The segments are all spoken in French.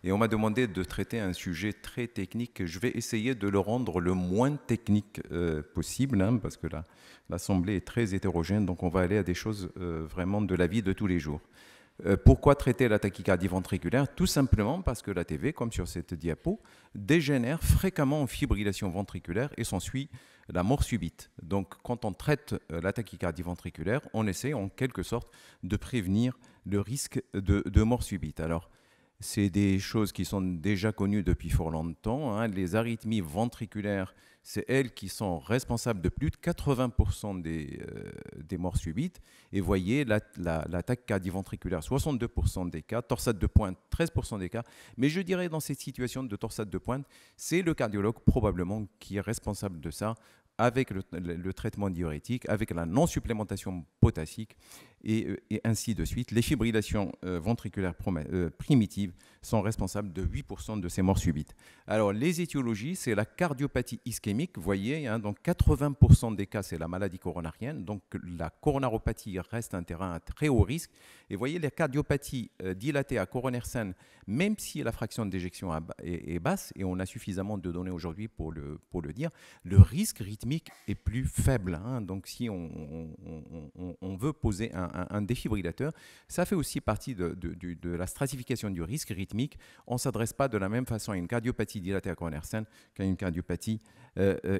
Et on m'a demandé de traiter un sujet très technique. Je vais essayer de le rendre le moins technique possible, hein, parce que l'Assemblée est très hétérogène, donc on va aller à des choses vraiment de la vie de tous les jours. Pourquoi traiter la tachycardie ventriculaire? Tout simplement parce que la TV, comme sur cette diapo, dégénère fréquemment en fibrillation ventriculaire et s'ensuit la mort subite. Donc quand on traite la tachycardie ventriculaire, on essaie en quelque sorte de prévenir le risque de mort subite. Alors, c'est des choses qui sont déjà connues depuis fort longtemps, hein. Les arythmies ventriculaires, c'est elles qui sont responsables de plus de 80% des morts subites. Et voyez, la tachycardie ventriculaire, 62% des cas, torsade de pointe, 13% des cas. Mais je dirais dans cette situation de torsade de pointe, c'est le cardiologue probablement qui est responsable de ça, avec le traitement diurétique, avec la non-supplémentation potassique, et ainsi de suite. Les fibrillations ventriculaires primitives sont responsables de 8% de ces morts subites. Alors, les étiologies, c'est la cardiopathie ischémique, vous voyez, hein, donc 80% des cas, c'est la maladie coronarienne, donc la coronaropathie reste un terrain à très haut risque. Et vous voyez, les cardiopathies dilatées à coronaire saine, même si la fraction d'éjection est basse, et on a suffisamment de données aujourd'hui pour le dire, le risque rythmique est plus faible, hein. Donc, si on veut poser un défibrillateur, ça fait aussi partie de la stratification du risque rythmique. On ne s'adresse pas de la même façon à une cardiopathie dilatée à coronaire saine qu'à une cardiopathie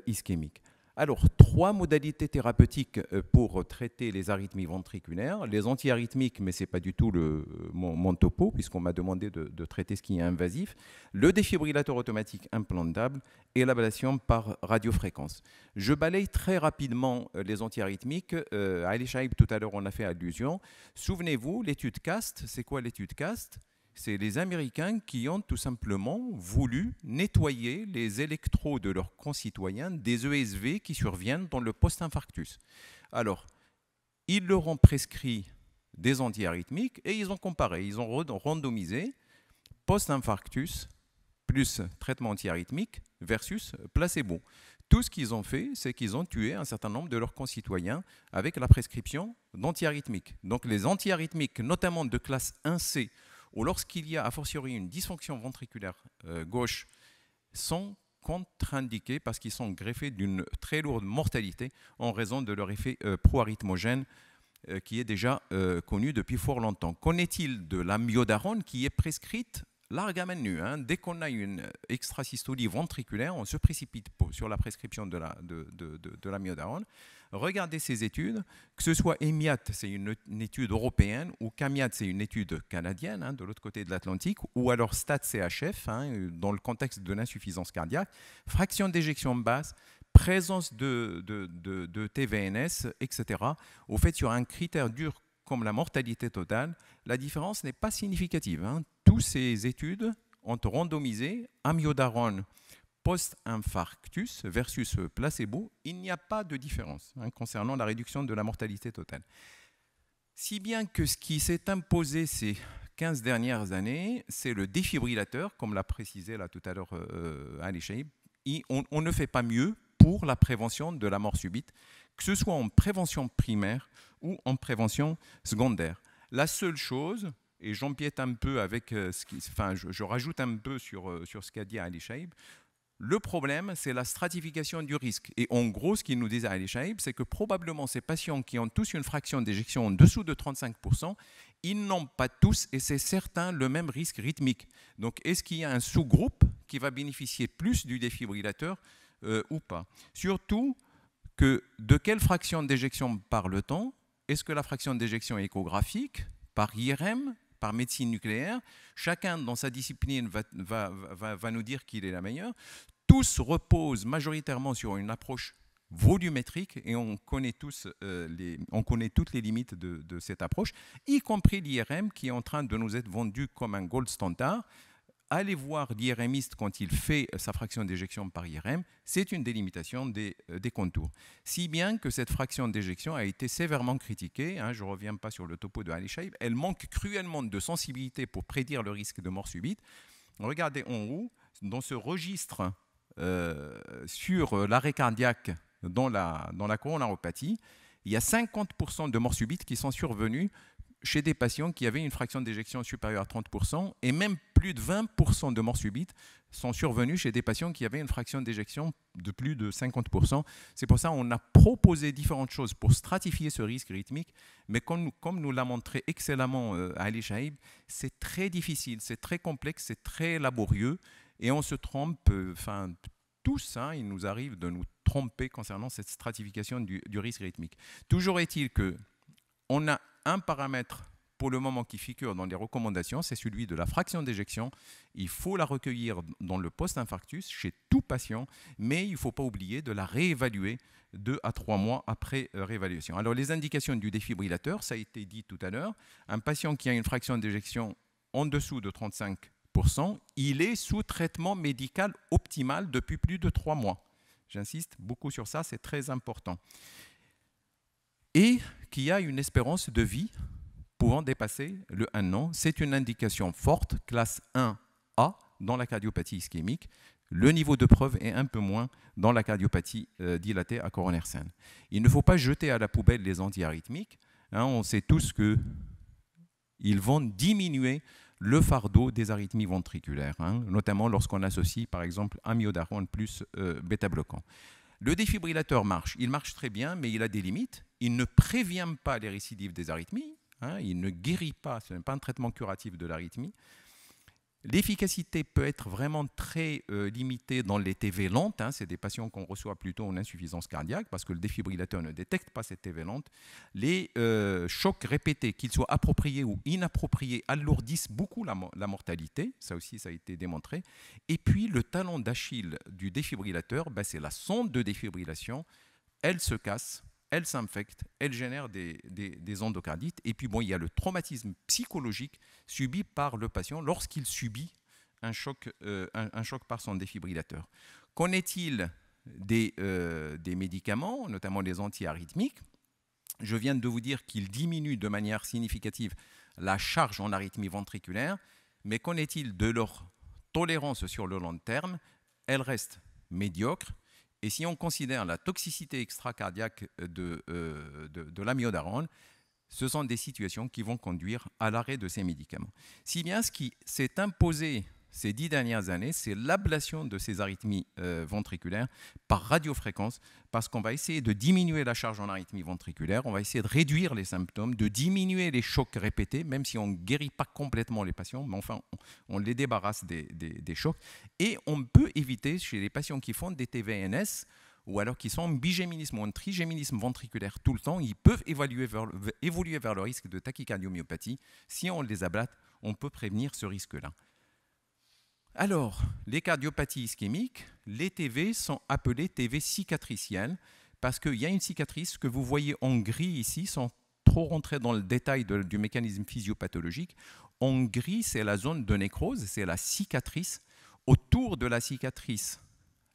ischémique. Alors, 3 modalités thérapeutiques pour traiter les arythmies ventriculaires. Les antiarythmiques, mais ce n'est pas du tout mon topo, puisqu'on m'a demandé de traiter ce qui est invasif. Le défibrillateur automatique implantable et l'ablation par radiofréquence. Je balaye très rapidement les antiarythmiques. Ali Chaib, tout à l'heure, on a fait allusion. Souvenez-vous, l'étude CAST, c'est quoi l'étude CAST? C'est les Américains qui ont tout simplement voulu nettoyer les électrodes de leurs concitoyens des ESV qui surviennent dans le post-infarctus. Alors, ils leur ont prescrit des antiarythmiques et ils ont comparé, ils ont randomisé post-infarctus plus traitement antiarythmique versus placebo. Tout ce qu'ils ont fait, c'est qu'ils ont tué un certain nombre de leurs concitoyens avec la prescription d'antiarythmiques. Donc les antiarythmiques, notamment de classe 1C, ou lorsqu'il y a a fortiori une dysfonction ventriculaire gauche, sont contre-indiqués parce qu'ils sont greffés d'une très lourde mortalité en raison de leur effet pro-arythmogène qui est déjà connu depuis fort longtemps. Qu'en est-il de l'amiodarone qui est prescrite large menu, hein? Dès qu'on a une extrasystolie ventriculaire, on se précipite sur la prescription de l'amiodarone. Regardez ces études, que ce soit EMIAT, c'est une étude européenne, ou CAMIAT, c'est une étude canadienne, hein, de l'autre côté de l'Atlantique, ou alors STAT-CHF, hein, dans le contexte de l'insuffisance cardiaque, fraction d'éjection basse, présence de TVNS, etc. Au fait, sur un critère dur comme la mortalité totale, la différence n'est pas significative, hein. Toutes ces études ont randomisé amiodarone post-infarctus versus placebo. Il n'y a pas de différence, hein, concernant la réduction de la mortalité totale. Si bien que ce qui s'est imposé ces 15 dernières années, c'est le défibrillateur, comme l'a précisé là tout à l'heure Ali Chaib. On ne fait pas mieux pour la prévention de la mort subite, que ce soit en prévention primaire ou en prévention secondaire. La seule chose, et j'empiète un peu avec je rajoute un peu sur ce qu'a dit Ali Chaib, le problème, c'est la stratification du risque. Et en gros, ce qu'il nous disait Ali Chaib, c'est que probablement ces patients qui ont tous une fraction d'éjection en dessous de 35%, ils n'ont pas tous, et c'est certain, le même risque rythmique. Donc, est-ce qu'il y a un sous-groupe qui va bénéficier plus du défibrillateur ou pas? Surtout, de quelle fraction d'éjection parle-t-on? Est-ce que la fraction d'éjection est échographique, par IRM, par médecine nucléaire? Chacun dans sa discipline va nous dire qu'il est la meilleure. Tous reposent majoritairement sur une approche volumétrique et on connaît toutes les limites de cette approche, y compris l'IRM qui est en train de nous être vendu comme un gold standard. Allez voir l'IRMiste quand il fait sa fraction d'éjection par IRM, c'est une délimitation des contours. Si bien que cette fraction d'éjection a été sévèrement critiquée, hein, je ne reviens pas sur le topo de Ali Chaib, elle manque cruellement de sensibilité pour prédire le risque de mort subite. Regardez en haut, dans ce registre sur l'arrêt cardiaque dans la coronaropathie, il y a 50% de morts subites qui sont survenus chez des patients qui avaient une fraction d'éjection supérieure à 30%, et même plus de 20% de morts subites sont survenus chez des patients qui avaient une fraction d'éjection de plus de 50%. C'est pour ça qu'on a proposé différentes choses pour stratifier ce risque rythmique, mais comme nous l'a montré excellemment Ali Chaib, c'est très difficile, c'est très complexe, c'est très laborieux, et on se trompe, tous, il nous arrive de nous tromper concernant cette stratification du risque rythmique. Toujours est-il qu'on a un paramètre pour le moment qui figure dans les recommandations, c'est celui de la fraction d'éjection. Il faut la recueillir dans le post-infarctus chez tout patient, mais il ne faut pas oublier de la réévaluer 2 à 3 mois après réévaluation. Alors les indications du défibrillateur, ça a été dit tout à l'heure, un patient qui a une fraction d'éjection en dessous de 35%, il est sous traitement médical optimal depuis plus de 3 mois. J'insiste beaucoup sur ça, c'est très important. Et qui a une espérance de vie pouvant dépasser le 1 an. C'est une indication forte, classe 1A, dans la cardiopathie ischémique. Le niveau de preuve est un peu moins dans la cardiopathie dilatée à coronaire saine. Il ne faut pas jeter à la poubelle les antiarythmiques. On sait tous qu'ils vont diminuer le fardeau des arythmies ventriculaires, notamment lorsqu'on associe par exemple amiodarone plus bêta-bloquant. Le défibrillateur marche, il marche très bien, mais il a des limites. Il ne prévient pas les récidives des arythmies, il ne guérit pas, ce n'est pas un traitement curatif de l'arythmie. L'efficacité peut être vraiment très limitée dans les TV lentes. C'est des patients qu'on reçoit plutôt en insuffisance cardiaque parce que le défibrillateur ne détecte pas cette TV lente. Les chocs répétés, qu'ils soient appropriés ou inappropriés, alourdissent beaucoup la mortalité. Ça aussi, ça a été démontré. Et puis, le talon d'Achille du défibrillateur, c'est la sonde de défibrillation. Elle se casse, elle s'infecte, elle génère des endocardites. Et puis, il y a le traumatisme psychologique subi par le patient lorsqu'il subit un choc par son défibrillateur. Qu'en est-il des médicaments, notamment les antiarythmiques? Je viens de vous dire qu'ils diminuent de manière significative la charge en arythmie ventriculaire, mais qu'en est-il de leur tolérance sur le long terme? Elle reste médiocre. Et si on considère la toxicité extracardiaque de l'amiodarone, ce sont des situations qui vont conduire à l'arrêt de ces médicaments. Si bien ce qui s'est imposé ces 10 dernières années, c'est l'ablation de ces arythmies ventriculaires par radiofréquence, parce qu'on va essayer de diminuer la charge en arythmie ventriculaire, on va essayer de réduire les symptômes, de diminuer les chocs répétés, même si on ne guérit pas complètement les patients, mais enfin, on les débarrasse des chocs. Et on peut éviter, chez les patients qui font des TVNS, ou alors qui sont en bigéminisme ou en trigéminisme ventriculaire tout le temps, ils peuvent évoluer vers le risque de tachycardiomyopathie. Si on les ablate, on peut prévenir ce risque-là. Alors, les cardiopathies ischémiques, les TV sont appelées TV cicatricielles parce qu'il y a une cicatrice que vous voyez en gris ici, sans trop rentrer dans le détail du mécanisme physiopathologique. En gris, c'est la zone de nécrose, c'est la cicatrice. Autour de la cicatrice,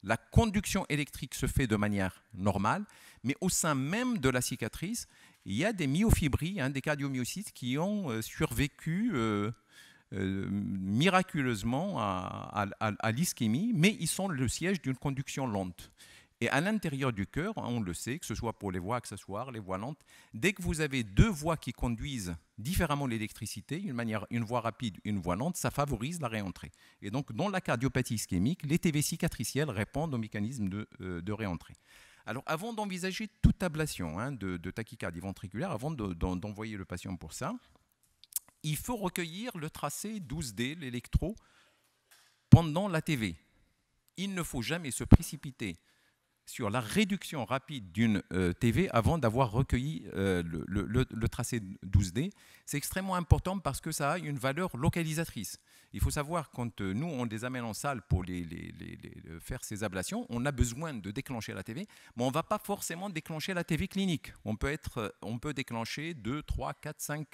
la conduction électrique se fait de manière normale, mais au sein même de la cicatrice, il y a des myofibrilles, des cardiomyocytes qui ont survécu miraculeusement à l'ischémie, mais ils sont le siège d'une conduction lente. Et à l'intérieur du cœur, on le sait, que ce soit pour les voies accessoires, les voies lentes, dès que vous avez deux voies qui conduisent différemment l'électricité, une voie rapide, une voie lente, ça favorise la réentrée. Et donc, dans la cardiopathie ischémique, les TV cicatricielles répondent au mécanisme de réentrée. Alors, avant d'envisager toute ablation de tachycardie ventriculaire, avant d'envoyer le patient pour ça, il faut recueillir le tracé 12D, l'électro, pendant la TV. Il ne faut jamais se précipiter sur la réduction rapide d'une TV avant d'avoir recueilli le tracé 12D. C'est extrêmement important parce que ça a une valeur localisatrice. Il faut savoir, quand nous, on les amène en salle pour faire ces ablations, on a besoin de déclencher la TV, mais on ne va pas forcément déclencher la TV clinique. On peut déclencher 2, 3, 4, 5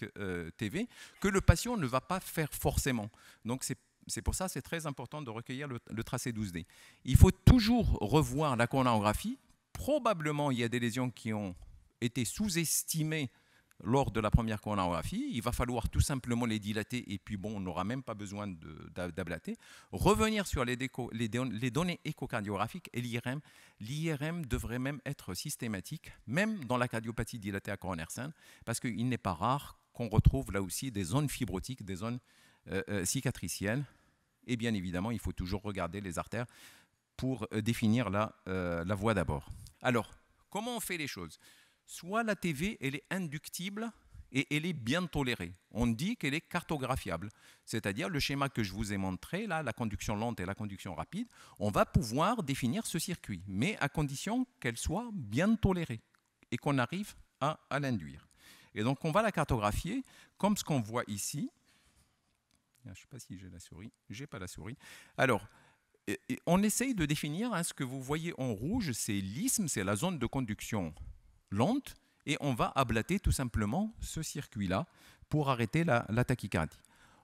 TV que le patient ne va pas faire forcément. Donc, c'est pour ça que c'est très important de recueillir le tracé 12D. Il faut toujours revoir la coronarographie. Probablement, il y a des lésions qui ont été sous-estimées lors de la première coronarographie. Il va falloir tout simplement les dilater et puis on n'aura même pas besoin d'ablater. Revenir sur les données échocardiographiques et l'IRM. L'IRM devrait même être systématique, même dans la cardiopathie dilatée à coronaire saine, parce qu'il n'est pas rare qu'on retrouve là aussi des zones fibrotiques, des zones cicatricielles. Et bien évidemment, il faut toujours regarder les artères pour définir la voie d'abord. Alors, comment on fait les choses? Soit la TV, elle est inductible et elle est bien tolérée. On dit qu'elle est cartographiable, c'est-à-dire le schéma que je vous ai montré, là, la conduction lente et la conduction rapide, on va pouvoir définir ce circuit, mais à condition qu'elle soit bien tolérée et qu'on arrive à l'induire. Et donc, on va la cartographier comme ce qu'on voit ici. Je ne sais pas si j'ai la souris. Je n'ai pas la souris. Alors, on essaye de définir ce que vous voyez en rouge, c'est l'isthme, c'est la zone de conduction lente, et on va ablater tout simplement ce circuit-là pour arrêter la tachycardie.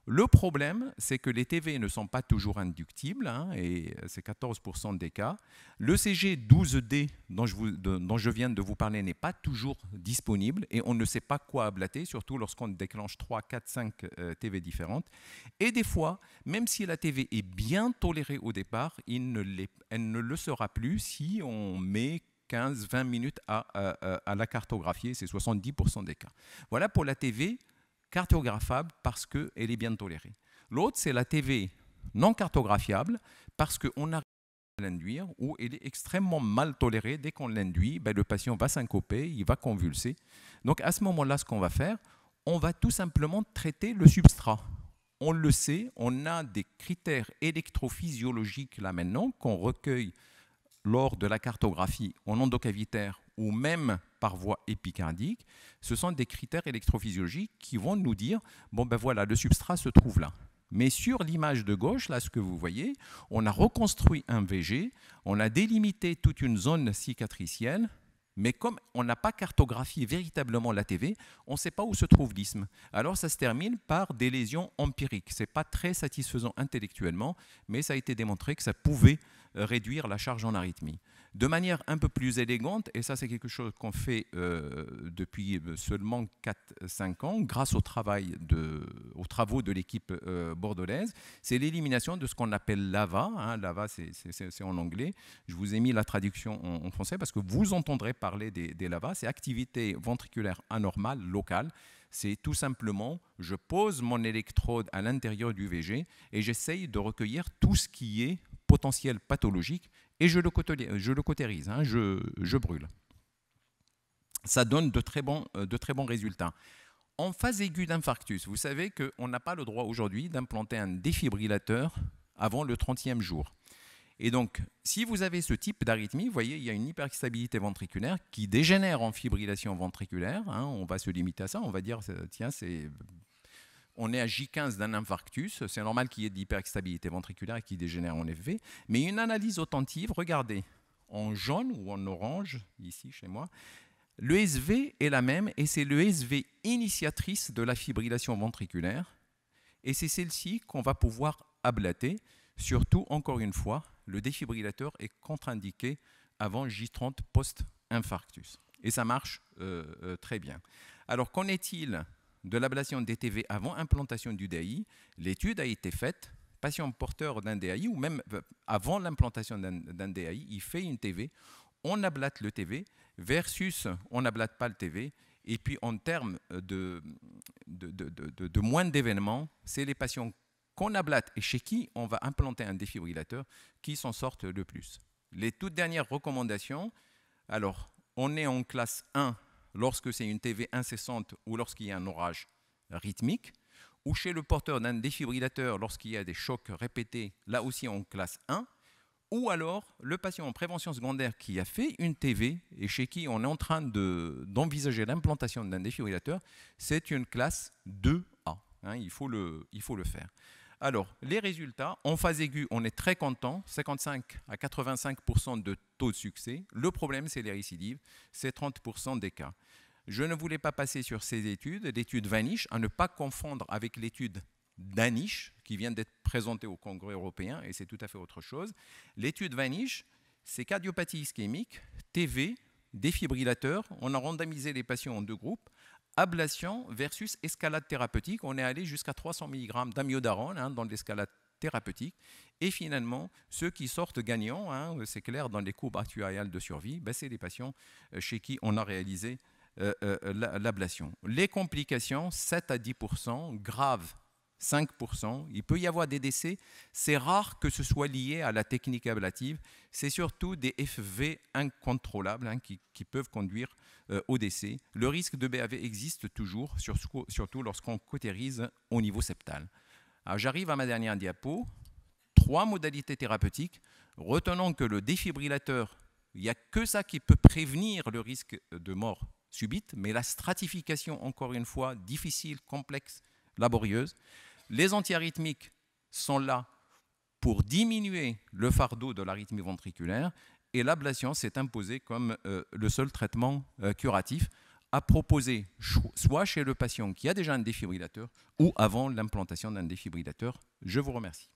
Le problème, c'est que les TV ne sont pas toujours inductibles, et c'est 14% des cas. Le CG12D dont je viens de vous parler n'est pas toujours disponible et on ne sait pas quoi ablater, surtout lorsqu'on déclenche 3, 4, 5 TV différentes. Et des fois, même si la TV est bien tolérée au départ, elle ne le sera plus si on met 15-20 minutes à la cartographier, c'est 70% des cas. Voilà pour la TV cartographable parce qu'elle est bien tolérée. L'autre, c'est la TV non cartographiable parce qu'on arrive à l'induire ou elle est extrêmement mal tolérée. Dès qu'on l'induit, le patient va syncoper, il va convulser. Donc à ce moment-là, ce qu'on va faire, on va tout simplement traiter le substrat. On le sait, on a des critères électrophysiologiques là maintenant qu'on recueille lors de la cartographie en endocavitaire ou même par voie épicardique, ce sont des critères électrophysiologiques qui vont nous dire, bon ben voilà, le substrat se trouve là. Mais sur l'image de gauche, là, ce que vous voyez, on a reconstruit un VG, on a délimité toute une zone cicatricielle, mais comme on n'a pas cartographié véritablement la TV, on ne sait pas où se trouve l'isthme. Alors ça se termine par des lésions empiriques. Ce n'est pas très satisfaisant intellectuellement, mais ça a été démontré que ça pouvait réduire la charge en arythmie. De manière un peu plus élégante, et ça c'est quelque chose qu'on fait depuis seulement 4-5 ans, grâce aux travaux de l'équipe bordelaise, c'est l'élimination de ce qu'on appelle l'AVA. L'AVA c'est en anglais. Je vous ai mis la traduction en français parce que vous entendrez parler des LAVA. C'est activité ventriculaire anormale locale. C'est tout simplement, je pose mon électrode à l'intérieur du VG et j'essaye de recueillir tout ce qui est potentiel pathologique et je le cautérise, je brûle. Ça donne de très bons résultats. En phase aiguë d'infarctus, vous savez qu'on n'a pas le droit aujourd'hui d'implanter un défibrillateur avant le 30e jour. Et donc, si vous avez ce type d'arythmie, vous voyez, il y a une hyperstabilité ventriculaire qui dégénère en fibrillation ventriculaire. On va se limiter à ça. On va dire, tiens, on est à J15 d'un infarctus. C'est normal qu'il y ait de l'hyperstabilité ventriculaire qui dégénère en FV. Mais une analyse attentive, regardez, en jaune ou en orange, ici chez moi, le SV est la même et c'est le SV initiatrice de la fibrillation ventriculaire. Et c'est celle-ci qu'on va pouvoir ablater. Surtout, encore une fois, le défibrillateur est contre-indiqué avant J30 post-infarctus. Et ça marche très bien. Alors, qu'en est-il de l'ablation des TV avant implantation du DAI? L'étude a été faite. Patient porteur d'un DAI ou même avant l'implantation d'un DAI, il fait une TV. On ablate le TV versus on n'ablate pas le TV. Et puis, en termes de moins d'événements, c'est les patients qu'on ablate et chez qui on va implanter un défibrillateur qui s'en sortent le plus. Les toutes dernières recommandations, alors on est en classe 1 lorsque c'est une TV incessante ou lorsqu'il y a un orage rythmique, ou chez le porteur d'un défibrillateur lorsqu'il y a des chocs répétés, là aussi en classe 1, ou alors le patient en prévention secondaire qui a fait une TV et chez qui on est en train d'envisager l'implantation d'un défibrillateur, c'est une classe 2A. Il faut le faire. Alors, les résultats, en phase aiguë, on est très content, 55 à 85% de taux de succès. Le problème, c'est les récidives, c'est 30% des cas. Je ne voulais pas passer sur ces études, l'étude Vanish, à ne pas confondre avec l'étude Danish, qui vient d'être présentée au Congrès européen, et c'est tout à fait autre chose. L'étude Vanish, c'est cardiopathie ischémique, TV, défibrillateur. On a randomisé les patients en 2 groupes. Ablation versus escalade thérapeutique. On est allé jusqu'à 300 mg d'amiodarone dans l'escalade thérapeutique. Et finalement, ceux qui sortent gagnants, c'est clair, dans les courbes actuariales de survie, c'est les patients chez qui on a réalisé l'ablation. Les complications, 7 à 10%, graves, 5%. Il peut y avoir des décès. C'est rare que ce soit lié à la technique ablative. C'est surtout des FV incontrôlables qui peuvent conduire au décès. Le risque de BAV existe toujours, surtout lorsqu'on cautérise au niveau septal. Alors, j'arrive à ma dernière diapo. 3 modalités thérapeutiques. Retenons que le défibrillateur, il n'y a que ça qui peut prévenir le risque de mort subite, mais la stratification, encore une fois, difficile, complexe, laborieuse. Les antiarythmiques sont là pour diminuer le fardeau de l'arythmie ventriculaire et l'ablation s'est imposée comme le seul traitement curatif à proposer soit chez le patient qui a déjà un défibrillateur ou avant l'implantation d'un défibrillateur. Je vous remercie.